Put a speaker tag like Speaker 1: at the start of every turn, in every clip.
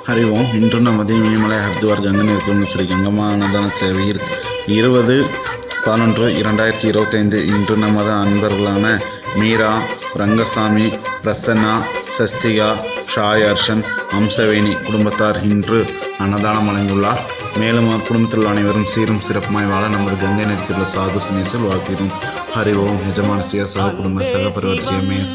Speaker 1: ஹரி ஓம். இன்று நமது இமயமலை ஹரித்வார் கங்கை நதிக்குள் ஸ்ரீ கங்கம்மா அன்னதான சேவையில் 20/11/2025 இன்று நமது அன்பர்களான மீரா, ரங்கசாமி, பிரசன்னா, சஸ்திகா, ஷாய் அர்ஷன், அம்சவேணி குடும்பத்தார் இன்று அன்னதானம் வழங்கியுள்ளார். மேலும் அவர் குடும்பத்தில் உள்ள அனைவரும் சீரும் சிறப்புமாய் வாழ நமது கங்கை நதிக்குள்ள சாது சனீஸ்வரர் வாழ்த்திடும். ஹரி ஓம். யஜமானசிய சக குடும்ப சக பரிவர்சிய மேச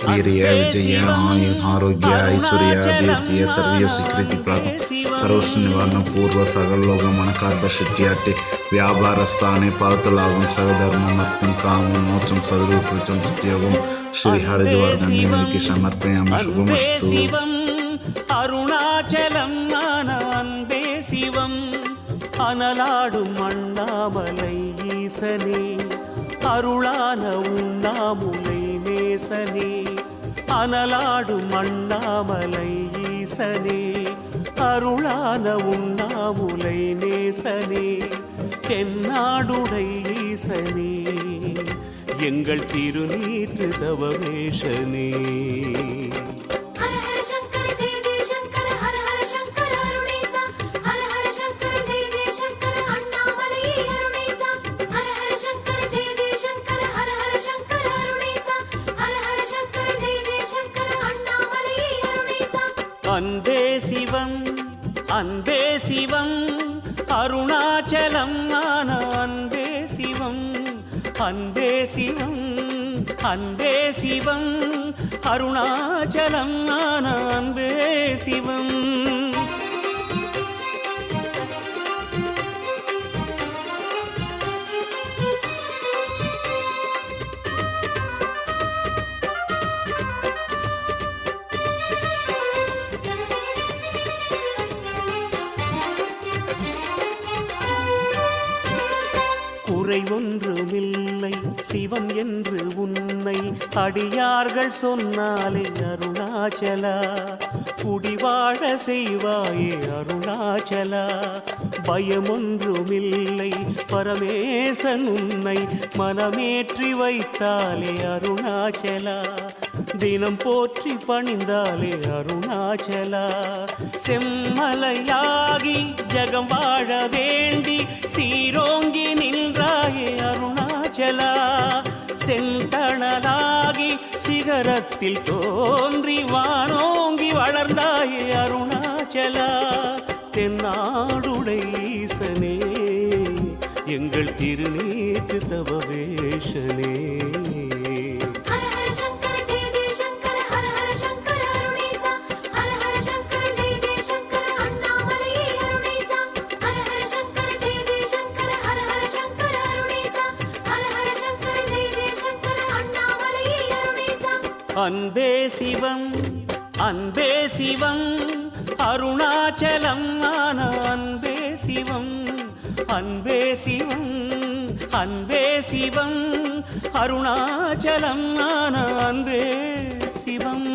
Speaker 1: வீரிய விஜய ஆயுள் ஆரோக்கிய ஐஸ்வர்ய அபிவிருத்திய சர்விய சுக்கிருதி பிராதம் சர்வஸ்வ நிவாரண பூர்வ சகலோக மனகார்ப ஷெட்டியாட்டி வியாபார ஸ்தானே பாதுலாகும் சகதர்மம் அர்த்தம் காமம் மோட்சம் சதுரூபம் பிரத்யோகம் ஸ்ரீ ஹரித்வார் கங்கை நதிக்கு சமர்ப்பயாமி. சுபமஸ்து.
Speaker 2: அருணாச்சலம் அன்பே சிவம் அனலாடும் அண்ணாமலை ஈசனே, அருளான உண்ணாமுலை நேசனே, அனலாடும் அண்ணாமலை ஈசனே, அருளான உண்ணாமுலை நேசனே, தென்னாடுடை ஈசனே, எங்கள் திருநீற்று தவவேஷனே. அன்பே சிவம் அன்பே சிவம் அருணாச்சலம் அன்பே சிவம் அன்பே சிவம் அன்பே சிவம் அருணாச்சலம் அன்பே சிவம். குறை ஒன்றுமில்லை சிவம் என்று உன்னை அடியார்கள் சொன்னாலே அருணாச்சலா, குடிவாழ செய்வாயே அருணாச்சலா. பயமொன்றுமில்லை பரமேசன் உன்னை மனமேற்றி வைத்தாலே அருணாச்சலா, தினம் போற்றி பணிந்தாலே அருணாச்சலா. செம்மலையாகி ஜகம் வாழ வேண்டி சீரோங்கி நின்றாயே அருணாச்சலா, செந்தணலாகி சிகரத்தில் தோன்றி வானோங்கி வளர்ந்தாயே அருணாச்சலா. தென்னாடுடை ஈசனே, எங்கள் திருநீற்று தவவேஷனே. அன்பே சிவம் அன்பே சிவம் அருணாச்சலம் அன்பே சிவம் அன்பே சிவம் அன்பே சிவம் அருணாச்சலம் அன்பே சிவம்.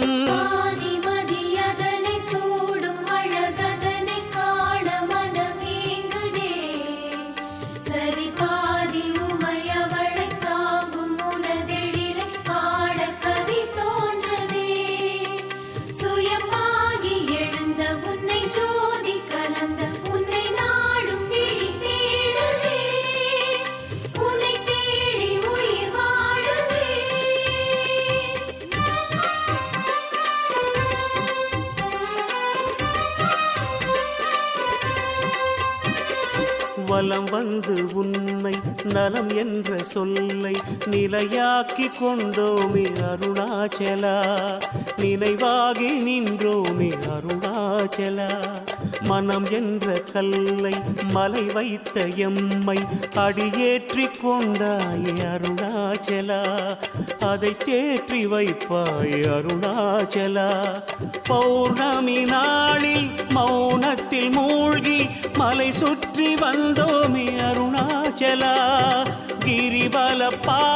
Speaker 2: வலம் வந்து உன்னை நலம் என்ற சொல்லை நிலையாக்கி கொண்டோமே அருணாச்சலா, நினைவாகி நின்றோமே அருணாச்சலா. மனம் என்ற கல்லை மலை வைத்த எம்மை அடியேற்றி கொண்டாயே அருணாச்சலா, அதை தேற்றி வைப்பாயே அருணாச்சலா. பௌர்ணமி நாளில் மௌனத்தில் மூழ்கி மலை சுற்றி வந்தோமே அருணாச்சலா, கிரிவல